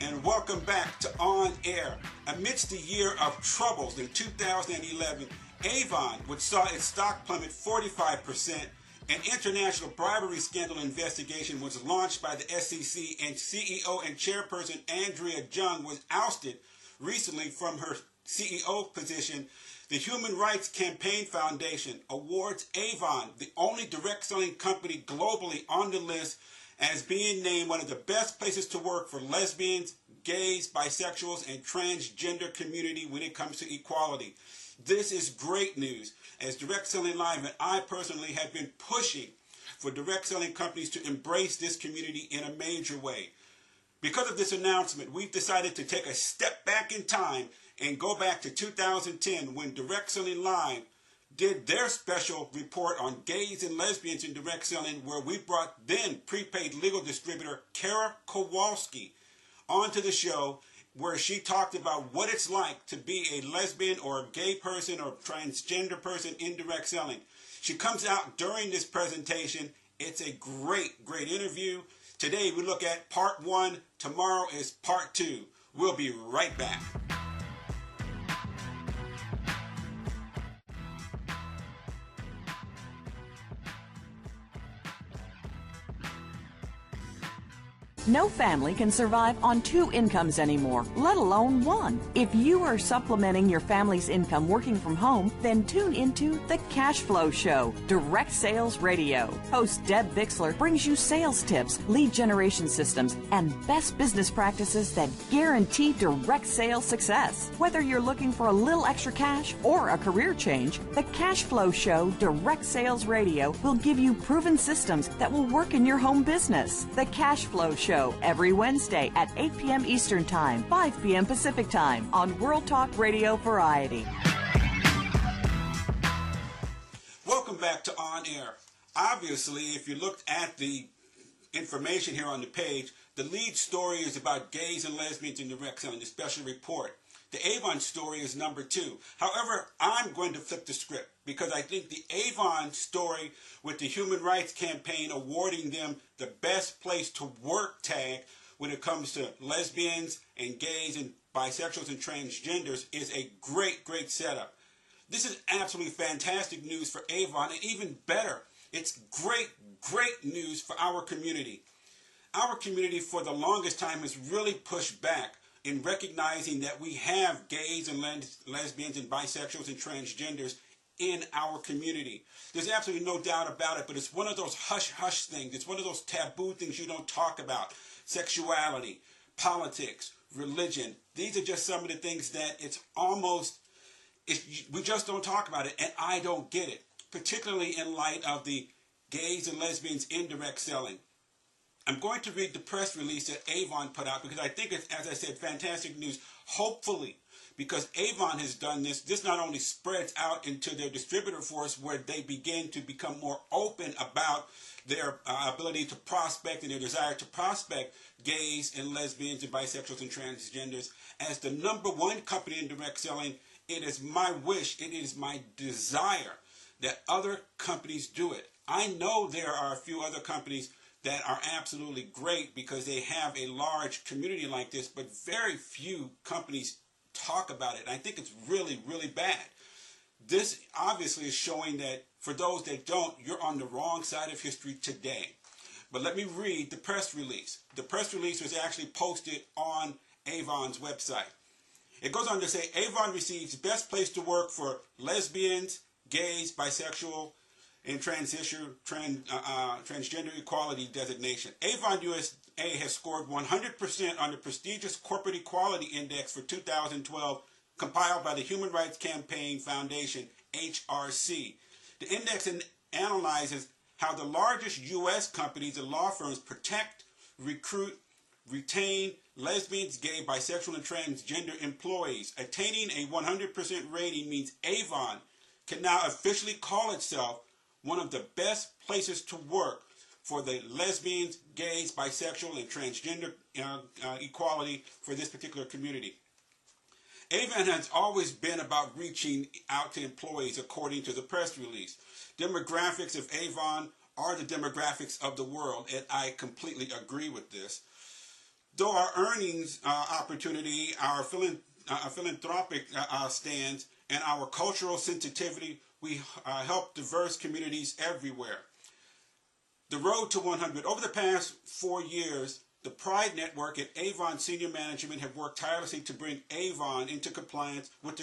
and welcome back to On Air. Amidst the year of troubles in 2011, AVON, which saw its stock plummet 45%, an international bribery scandal investigation was launched by the SEC, and CEO and chairperson Andrea Jung was ousted recently from her CEO position. The Human Rights Campaign Foundation awards AVON, the only direct selling company globally on the list, as being named one of the best places to work for lesbians, gays, bisexuals, and transgender community when it comes to equality. This is great news, as Direct Selling Live and I personally have been pushing for direct selling companies to embrace this community in a major way. Because of this announcement, we've decided to take a step back in time and go back to 2010 when Direct Selling Live did their special report on gays and lesbians in direct selling, where we brought then prepaid legal distributor Kara Kowalski onto the show, where she talked about what it's like to be a lesbian or a gay person or transgender person in direct selling. She comes out during this presentation. It's a great interview. Today we look at part 1. Tomorrow is part 2. We'll be right back. No family can survive on 2 incomes anymore, let alone 1. If you are supplementing your family's income working from home, then tune into The Cash Flow Show, Direct Sales Radio. Host Deb Bixler brings you sales tips, lead generation systems, and best business practices that guarantee direct sales success. Whether you're looking for a little extra cash or a career change, The Cash Flow Show, Direct Sales Radio will give you proven systems that will work in your home business. The Cash Flow Show, every Wednesday at 8 p.m. Eastern Time, 5 p.m. Pacific Time on World Talk Radio Variety. Welcome back to On Air. Obviously, if you looked at the information here on the page, the lead story is about gays and lesbians in direct selling, the special report. The AVON story is number 2. However, I'm going to flip the script because I think the AVON story with the Human Rights Campaign awarding them the best place to work tag when it comes to lesbians and gays and bisexuals and transgenders is a great setup. This is absolutely fantastic news for AVON, and even better, it's great news for our community. Our community for the longest time has really pushed back in recognizing that we have gays and lesbians and bisexuals and transgenders in our community. There's absolutely no doubt about it, but it's one of those hush-hush things. It's one of those taboo things you don't talk about. Sexuality, politics, religion. These are just some of the things that we just don't talk about it, and I don't get it, particularly in light of the gays and lesbians in direct selling. I'm going to read the press release that AVON put out because I think it's, as I said, fantastic news. Hopefully, because AVON has done this not only spreads out into their distributor force where they begin to become more open about their ability to prospect and their desire to prospect gays and lesbians and bisexuals and transgenders. As the number 1 company in direct selling, it is my wish, it is my desire that other companies do it. I know there are a few other companies that are absolutely great because they have a large community like this, but very few companies talk about it. And I think it's really bad. This obviously is showing that for those that don't, you're on the wrong side of history today. But let me read the press release. The press release was actually posted on AVON's website. It goes on to say, AVON receives best place to work for lesbians, gays, bisexual, and transgender equality designation. AVON USA has scored 100% on the prestigious Corporate Equality Index for 2012, compiled by the Human Rights Campaign Foundation, HRC. The index analyzes how the largest U.S. companies and law firms protect, recruit, retain lesbians, gay, bisexual, and transgender employees. Attaining a 100% rating means AVON can now officially call itself one of the best places to work for the lesbians, gays, bisexual, and transgender equality for this particular community. AVON has always been about reaching out to employees according to the press release. Demographics of AVON are the demographics of the world, and I completely agree with this. Though our earnings opportunity, our philanthropic stance, and our cultural sensitivity, we help diverse communities everywhere. The road to 100. Over the past 4 years, the Pride Network and AVON senior management have worked tirelessly to bring AVON into compliance with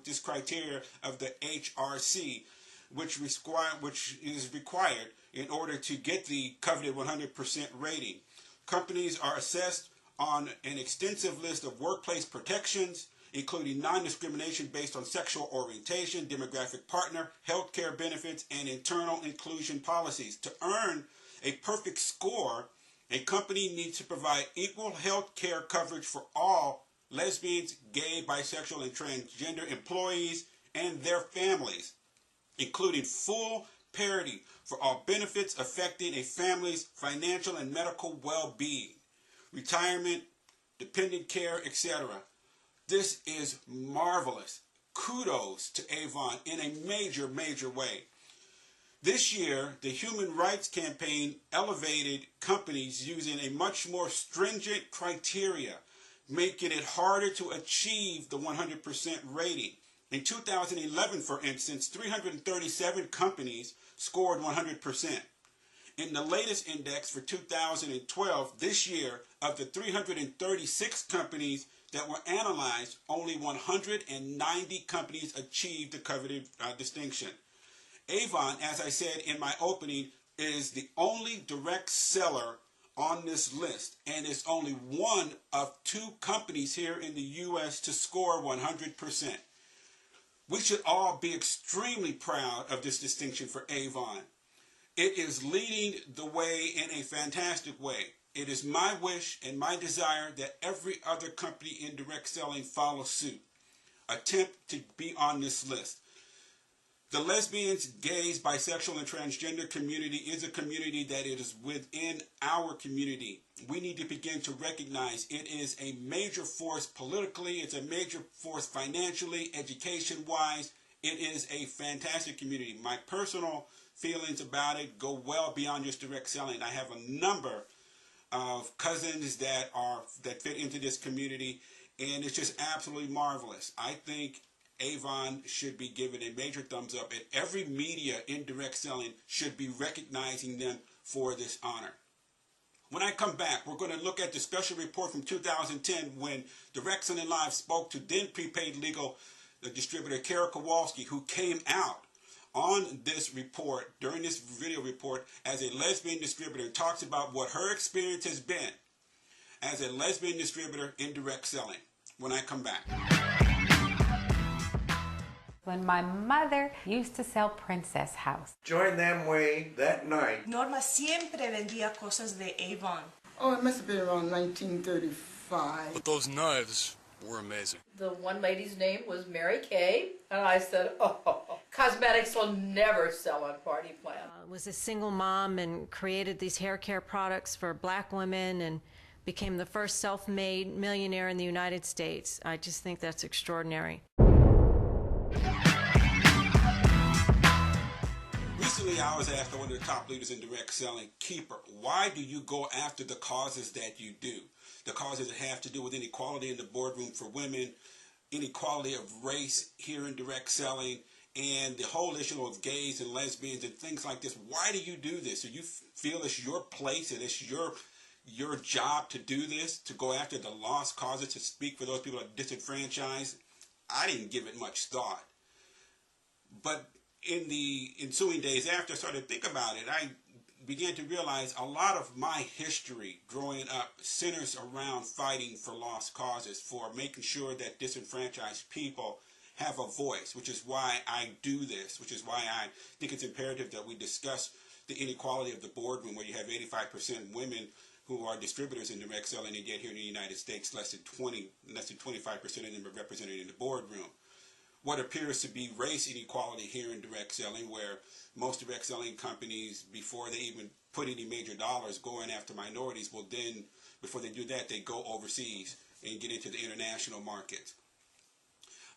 this criteria of the HRC, which is required in order to get the coveted 100% rating. Companies are assessed on an extensive list of workplace protections, including non-discrimination based on sexual orientation, demographic partner, healthcare benefits, and internal inclusion policies. To earn a perfect score, a company needs to provide equal health care coverage for all lesbians, gay, bisexual, and transgender employees and their families, including full parity for all benefits affecting a family's financial and medical well-being, retirement, dependent care, etc. This is marvelous. Kudos to AVON in a major, major way. This year, the Human Rights Campaign elevated companies using a much more stringent criteria, making it harder to achieve the 100% rating. In 2011, for instance, 337 companies scored 100%. In the latest index for 2012, this year, of the 336 companies that were analyzed, only 190 companies achieved the coveted distinction. AVON, as I said in my opening, is the only direct seller on this list, and is only one of 2 companies here in the U.S. to score 100%. We should all be extremely proud of this distinction for AVON. It is leading the way in a fantastic way. It is my wish and my desire that every other company in direct selling follow suit, attempt to be on this list. The lesbians, gays, bisexual, and transgender community is a community that is within our community. We need to begin to recognize it is a major force politically, it's a major force financially, education-wise. It is a fantastic community. My personal feelings about it go well beyond just direct selling. I have a number of cousins that fit into this community, and it's just absolutely marvelous. I think AVON should be given a major thumbs up, and every media in direct selling should be recognizing them for this honor. When I come back, we're going to look at the special report from 2010 when DirectSellingLive spoke to then prepaid legal distributor Kara Kowalski, who came out on this report, during this video report, as a lesbian distributor, and talks about what her experience has been as a lesbian distributor in direct selling. When I come back. When my mother used to sell Princess House. Joined them way that night. Norma siempre vendía cosas de Avon. Oh, it must have been around 1935. But those knives were amazing. The one lady's name was Mary Kay, and I said, oh, cosmetics will never sell on Party Plan. Was a single mom and created these hair care products for black women and became the first self-made millionaire in the United States. I just think that's extraordinary. Recently, I was asked by one of the top leaders in direct selling, Keeper, why do you go after the causes that you do? The causes that have to do with inequality in the boardroom for women, inequality of race here in direct selling, and the whole issue of gays and lesbians and things like this. Why do you do this? Do you feel it's your place and it's your job to do this, to go after the lost causes, to speak for those people that are disenfranchised? I didn't give it much thought. But in the ensuing days after I started to think about it, I began to realize a lot of my history growing up centers around fighting for lost causes, for making sure that disenfranchised people have a voice, which is why I do this, which is why I think it's imperative that we discuss the inequality of the boardroom, where you have 85% women who are distributors in direct selling, and yet here in the United States, less than 25% of them are represented in the boardroom. What appears to be race inequality here in direct selling, where most direct selling companies, before they even put any major dollars going after minorities, will then, before they do that, they go overseas and get into the international markets.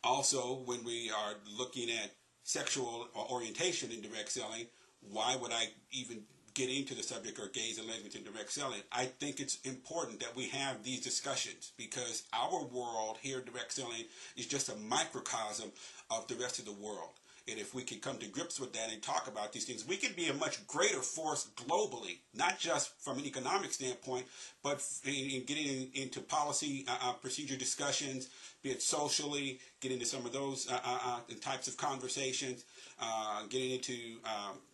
Also, when we are looking at sexual orientation in direct selling, why would I even get into the subject of gays and lesbians in direct selling, I think it's important that we have these discussions, because our world here in direct selling is just a microcosm of the rest of the world. And if we can come to grips with that and talk about these things, we can be a much greater force globally, not just from an economic standpoint, but in getting into policy procedure discussions, be it socially, get into some of those types of conversations, getting into,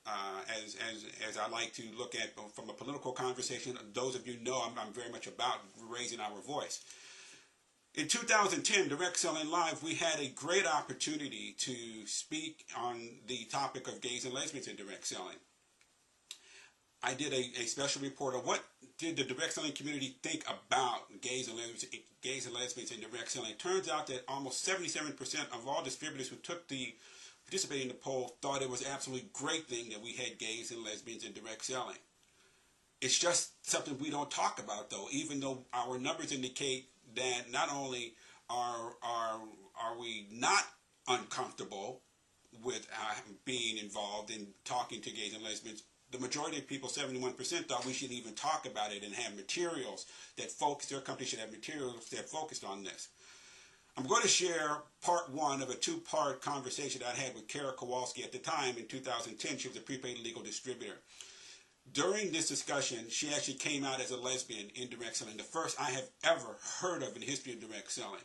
as I like to look at from a political conversation. Those of you know I'm very much about raising our voice. In 2010, Direct Selling Live, we had a great opportunity to speak on the topic of gays and lesbians in direct selling. I did a special report of what did the direct selling community think about gays and lesbians in direct selling. It turns out that almost 77% of all distributors who participated in the poll thought it was an absolutely great thing that we had gays and lesbians in direct selling. It's just something we don't talk about, though, even though our numbers indicate that not only are we not uncomfortable with being involved in talking to gays and lesbians, the majority of people, 71%, thought we should even talk about it and have materials that their company should have materials that focused on this. I'm going to share part one of a two-part conversation that I had with Kara Kowalski. At the time, in 2010, she was a prepaid legal distributor. During this discussion, she actually came out as a lesbian in direct selling, the first I have ever heard of in the history of direct selling.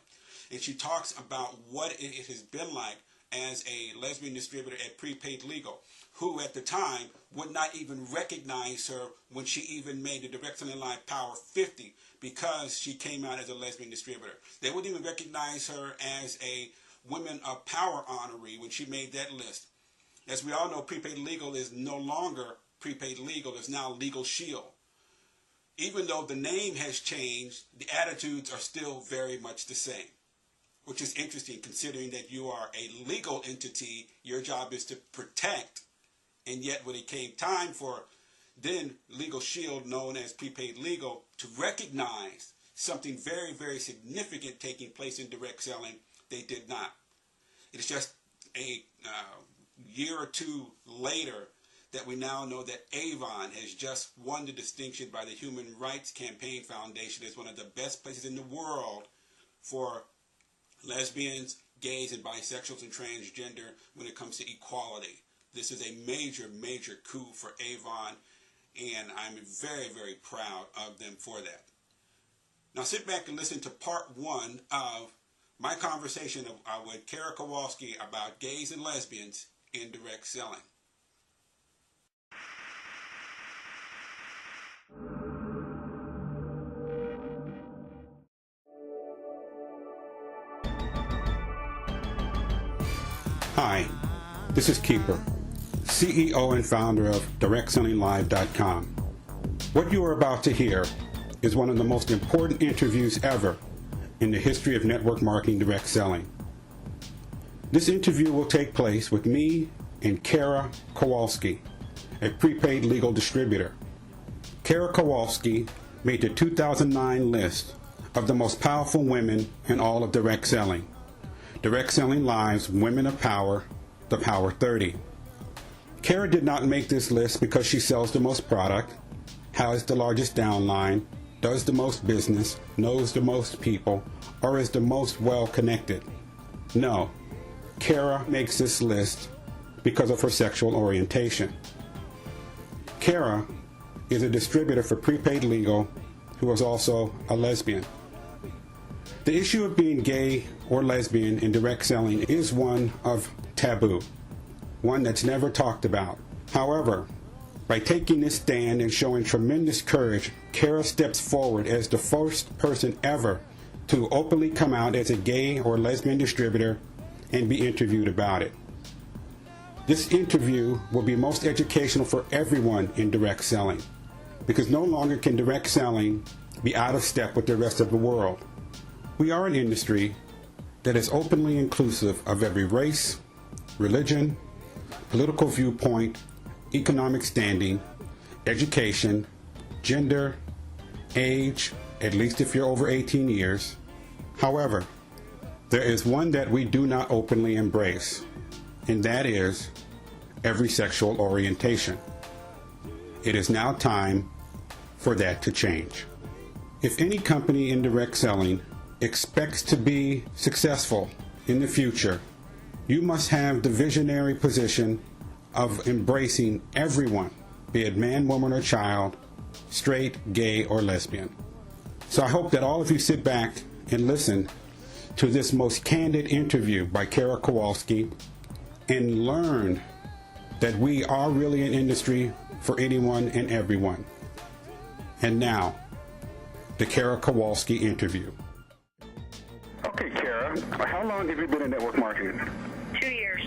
And she talks about what it has been like as a lesbian distributor at Prepaid Legal, who at the time would not even recognize her when she even made the Direct Selling Live Power 50, because she came out as a lesbian distributor. They wouldn't even recognize her as a Women of Power honoree when she made that list. As we all know, Prepaid Legal is no longer Prepaid Legal, is now Legal Shield. Even though the name has changed, the attitudes are still very much the same, which is interesting considering that you are a legal entity. Your job is to protect, and yet when it came time for then Legal Shield, known as Prepaid Legal, to recognize something very, very significant taking place in direct selling, they did not. It's just a year or two later that we now know that AVON has just won the distinction by the Human Rights Campaign Foundation as one of the best places in the world for lesbians, gays, and bisexuals and transgender when it comes to equality. This is a major, major coup for AVON, and I'm very, very proud of them for that. Now sit back and listen to part one of my conversation with Kara Kowalski about gays and lesbians in direct selling. Hi, this is Keeper, CEO and founder of DirectSellingLive.com. What you are about to hear is one of the most important interviews ever in the history of network marketing direct selling. This interview will take place with me and Kara Kowalski, a prepaid legal distributor. Kara Kowalski made the 2009 list of the most powerful women in all of direct selling. Direct Selling Live's Women of Power, the Power 30. Kara did not make this list because she sells the most product, has the largest downline, does the most business, knows the most people, or is the most well-connected. No, Kara makes this list because of her sexual orientation. Kara is a distributor for Prepaid Legal who is also a lesbian. The issue of being gay or lesbian in direct selling is one of taboo, one that's never talked about. However, by taking this stand and showing tremendous courage, Kara steps forward as the first person ever to openly come out as a gay or lesbian distributor and be interviewed about it. This interview will be most educational for everyone in direct selling, because no longer can direct selling be out of step with the rest of the world. We are an industry that is openly inclusive of every race, religion, political viewpoint, economic standing, education, gender, age, at least if you're over 18 years. However, there is one that we do not openly embrace, and that is every sexual orientation. It is now time for that to change. If any company in direct selling expects to be successful in the future, you must have the visionary position of embracing everyone, be it man, woman, or child, straight, gay, or lesbian. So I hope that all of you sit back and listen to this most candid interview by Kara Kowalski and learn that we are really an industry for anyone and everyone. And now, the Kara Kowalski interview. Okay, Kara, how long have you been in network marketing? 2 years.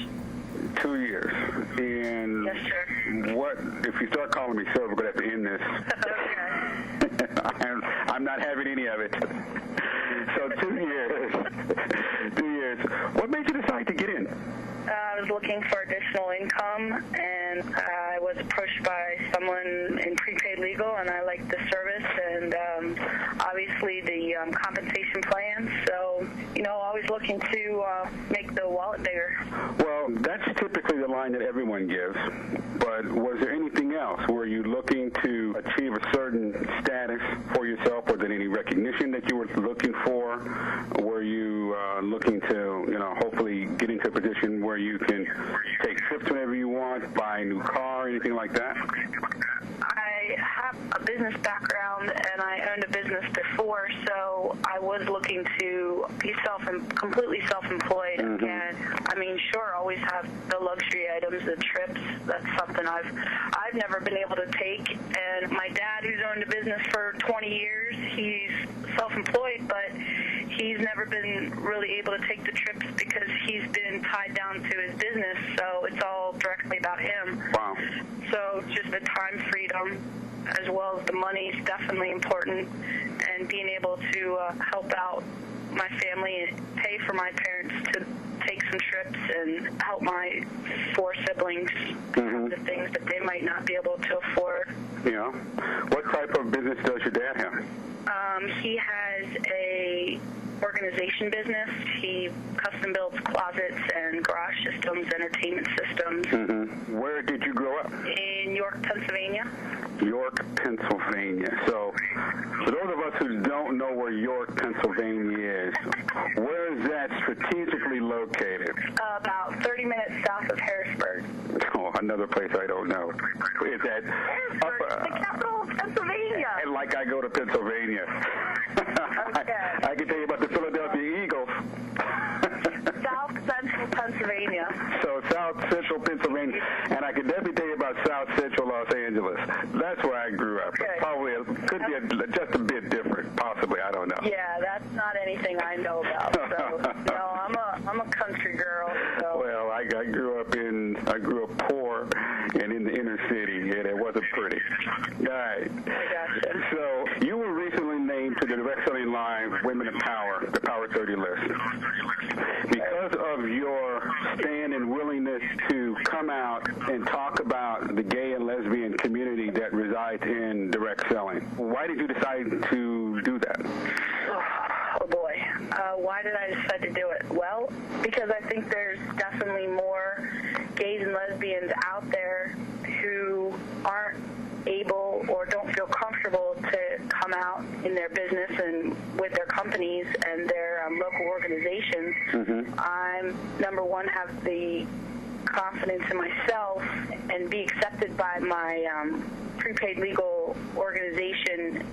2 years. And Yes, sir. what, if you start calling me sir, we're going to have to end this. Okay. I'm not having any of it. So 2 years. 2 years. What made you decide to get in? I was looking for additional income, and I was approached by someone in prepaid legal, and I liked the service and obviously the compensation plan. So, always looking to make the wallet bigger. Well, that's typically the line that everyone gives. But was there anything else? Were you looking to achieve a certain status for yourself? Was there any recognition that you were looking for? Were you looking to, hopefully get into a position where you can take trips whenever you want, buy a new car, anything like that? I have a business background, and I owned a business before, so I was looking to be completely self-employed. Mm-hmm. And sure, always have the luxury items, the trips. That's something I've never been able to take. And my dad, who's owned a business for 20 years, he's self-employed, but he's never been really able to take the trips because he's been tied down to his business, so it's all directly about him. Wow. So just the time freedom as well as the money is definitely important, and being able to help out my family and pay for my parents to take some trips and help my 4 siblings have the things that they might not be able to afford. Yeah. What type of business does your dad have? He has a organization business. He custom builds closets and garage systems, entertainment systems. Mm-hmm. Where did you grow up? In York, Pennsylvania. York, Pennsylvania. So, for those of us who don't know where York, Pennsylvania is, where is that strategically located? About 30 minutes south of Harrisburg. Oh, another place I don't know. Is that Harrisburg, the capital of Pennsylvania. And like I go to Pennsylvania. Okay. I can tell you about the Philadelphia Eagles. South Central Pennsylvania. So South Central Pennsylvania, and I can definitely tell you about South Central Los Angeles. That's where I grew up. Okay. Probably could be just a bit different, possibly. I don't know. Yeah, that's not anything I know about. So, I'm a country girl. So. Well, I grew up poor and in the inner city, and it wasn't pretty. All right. I gotcha. So you were recently named to the DirectSellingLive Women of Power, the Power 30 list. Because of your stand and willingness to come out and talk about the gay and lesbian community that resides in direct selling, why did you decide to do that? Oh boy. Why did I decide to do it? Well, because I think there's definitely more gays and lesbians out there who aren't able or don't feel comfortable to come out in their business and with their companies and their local organizations. Mm-hmm. I'm, number one, have the confidence in myself and be accepted by my prepaid legal organization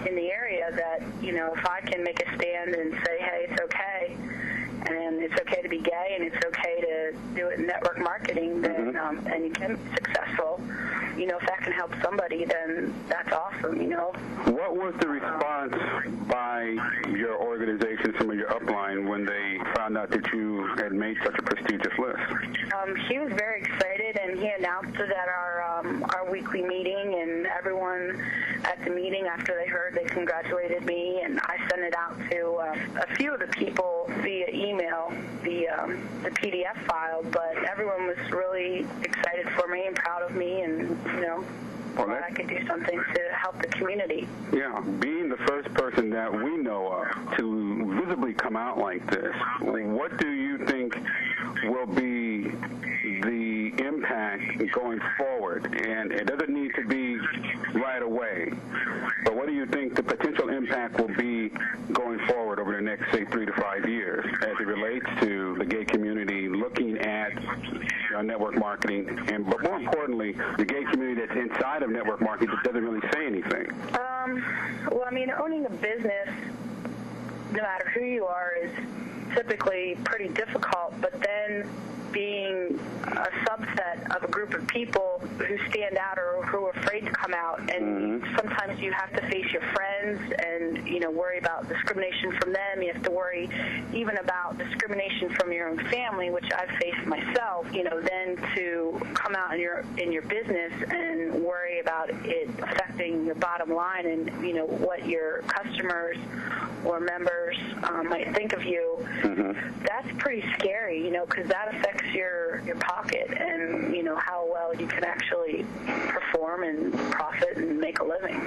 in the area that, if I can make a stand and say, hey, it's okay, and it's okay to be gay, and it's okay to do it in network marketing, then and you can be successful. If that can help somebody, then that's awesome. What was the response by your organization, some of your upline, when they found out that you had made such a prestigious list? He was very excited, and he announced it at our weekly meeting, and everyone at the meeting, after they heard, they congratulated me, and I sent it out to a few of the people via email, the PDF file, but everyone was really excited for me and proud of me, and glad I could do something to help the community. Yeah, being the first person that we know of to visibly come out like this, what do you think will be the impact going forward? And it doesn't need to be impact will be going forward over the next, say, 3 to 5 years as it relates to the gay community looking at network marketing, but more importantly, the gay community that's inside of network marketing that doesn't really say anything? Well, I mean, owning a business, no matter who you are, is typically pretty difficult, but then being a subset of a group of people who stand out or who are afraid to come out, and sometimes you have to face your friends and, you know, worry about discrimination from them. You have to worry even about discrimination from your own family, which I've faced myself, you know, then to come out in your business and worry about it affecting your bottom line and, you know, what your customers or members might think of you. That's pretty scary, you know, because that affects your pocket and, you know, how well you can actually perform and profit and make a living.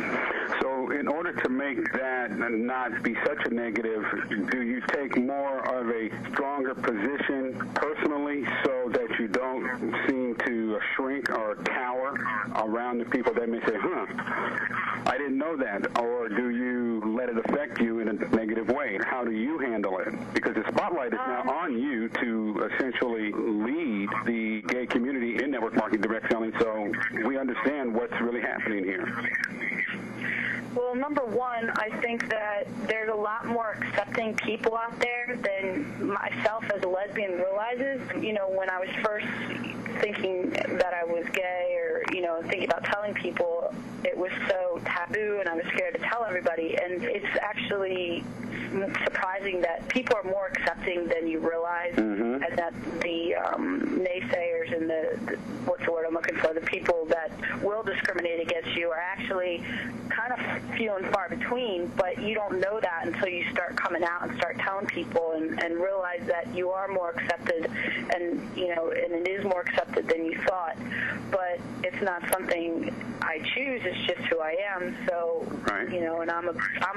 So in order to make that not be such a negative, do you take more of a stronger position personally so that you don't seem to shrink or cower around the people that may say, I didn't know that, or do you let it affect you in a negative way? How do you handle it? Because the spotlight is now on you to essentially lead the gay community in network marketing, direct selling, so we understand what's really happening here. Well, number one, I think that there's a lot more accepting people out there than myself as a lesbian realizes. You know, when I was first thinking that I was gay or, you know, thinking about telling people, it was so taboo and I was scared to tell everybody. And it's actually surprising that people are more accepting than you realize, and that the naysayers and the what's the word I'm looking for, the people that will discriminate against you are actually kind of few and far between, but you don't know that until you start coming out and start telling people and realize that you are more accepted, and, you know, and it is more accepted than you thought. But it's not something I choose, it's just who I am. So, you know, and I'm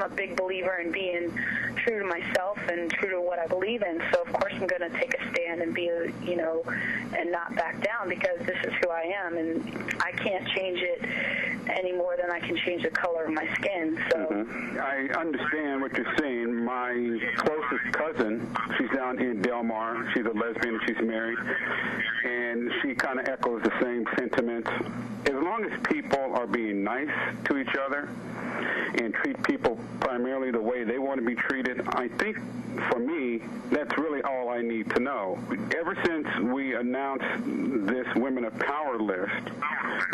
a big believer in being true to myself and true to what I believe in. So of course I'm going to take a stand and be, you know, and not back down, because this is who I am, and I can't change it any more than I can change the color of my skin. So I understand what you're saying. My closest cousin, she's down in Del Mar. She's a lesbian and she's married, and she kind of echoes the same sentiments. As long as people are being nice to each other and treat people primarily the way they want to be treated, I think for me, that's really all I need to know. Ever since we announced this Women of Power list,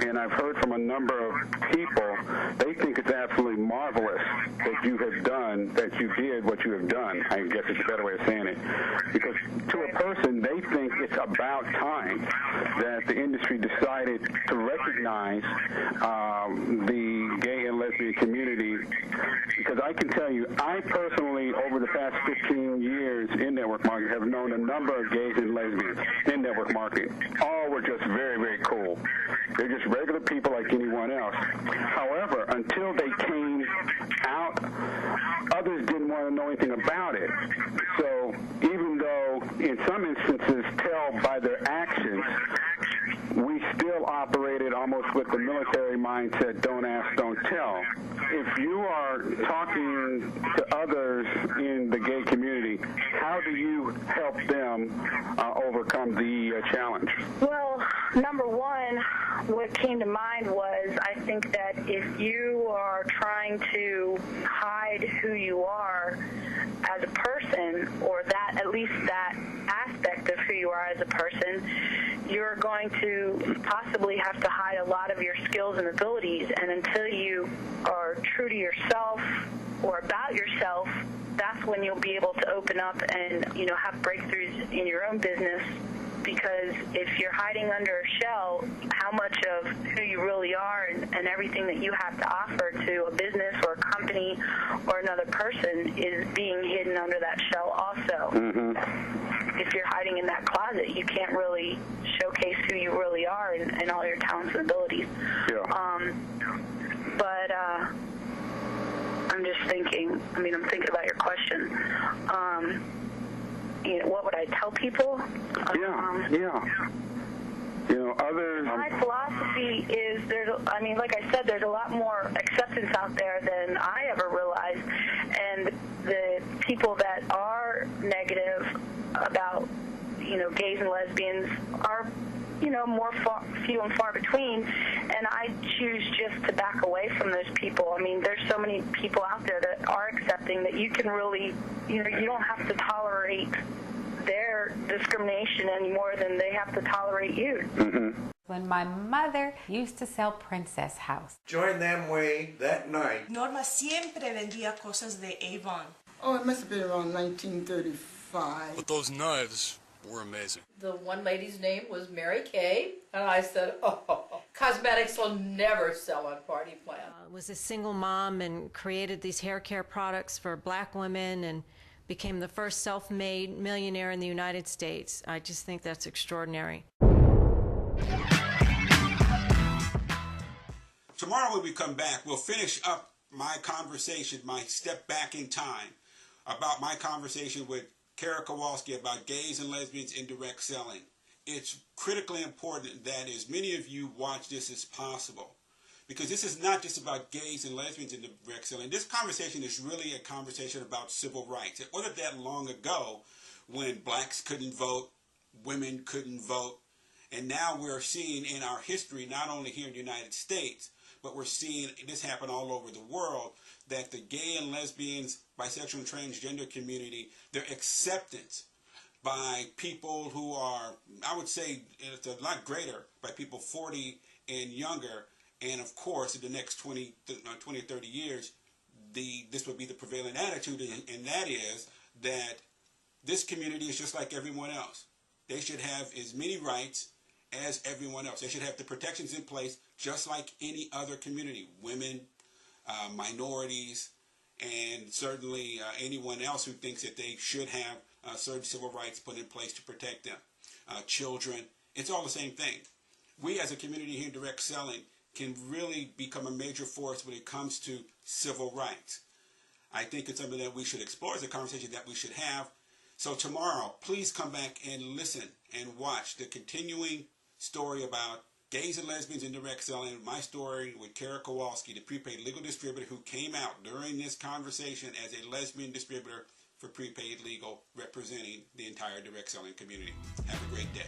and I've heard from a number of people, they think it's absolutely marvelous that you have done, that you did what you have done. I guess it's a better way of saying it. Because to a person, they think it's about time that the industry decided to recognize the gay and lesbian community. Because I can tell you, I personally, over the past 15 years in network marketing, have known a number of gays and lesbians in network marketing. All were just very, very cool. They're just regular people like anyone else. However, until they came out, others didn't want to know anything about it. So even though in some instances tell by their actions, we still operated almost with the military mindset, don't ask, don't tell. If you are talking to others in the gay community, how do you help them overcome the challenge? Well, number one, what came to mind was, I think that if you are trying to hide who you are as a person, or that, at least that aspect of who you are as a person, you're going to possibly have to hide a lot of your skills and abilities. And until you are true to yourself or about yourself, that's when you'll be able to open up and, you know, have breakthroughs in your own business. Because if you're hiding under a shell, how much of who you really are and everything that you have to offer to a business or a company or another person is being hidden under that shell also. If you're hiding in that closet, you can't really showcase who you really are and all your talents and abilities. But I'm just thinking, I'm thinking about your question. You know, what would I tell people? You know, My philosophy is like I said, there's a lot more acceptance out there than I ever realized, and the people that are negative about, gays and lesbians are, few and far between, and I choose just to back away from those people. I mean, there's so many people out there that are accepting that you can really, you don't have to tolerate their discrimination any more than they have to tolerate you. Mm-hmm. When my mother used to sell Princess House. Joined them way that night. Norma siempre vendía cosas de AVON. Oh, it must have been around 1935. But those knives were amazing. The one lady's name was Mary Kay, and I said, cosmetics will never sell on party plan. Was a single mom and created these hair care products for black women and became the first self-made millionaire in the United States. I just think that's extraordinary. Tomorrow when we come back, we'll finish up my conversation, my step back in time, about my conversation with Kara Kowalski about gays and lesbians in direct selling. It's critically important that as many of you watch this as possible, because this is not just about gays and lesbians in direct selling. This conversation is really a conversation about civil rights. It wasn't that long ago when blacks couldn't vote, women couldn't vote, and now we're seeing in our history, not only here in the United States, but we're seeing this happen all over the world, that the gay and lesbians, bisexual and transgender community, their acceptance by people who are, I would say it's a lot greater, by people 40 and younger, and of course in the next 20 or 30 years, this would be the prevailing attitude, and that is that this community is just like everyone else. They should have as many rights as everyone else. They should have the protections in place just like any other community, women, minorities, and certainly anyone else who thinks that they should have certain civil rights put in place to protect them. Children, it's all the same thing. We as a community here in direct selling can really become a major force when it comes to civil rights. I think it's something that we should explore, as a conversation that we should have. So tomorrow, please come back and listen and watch the continuing story about gays and lesbians in direct selling, my story with Kara Kowalski, the prepaid legal distributor who came out during this conversation as a lesbian distributor for prepaid legal, representing the entire direct selling community. Have a great day.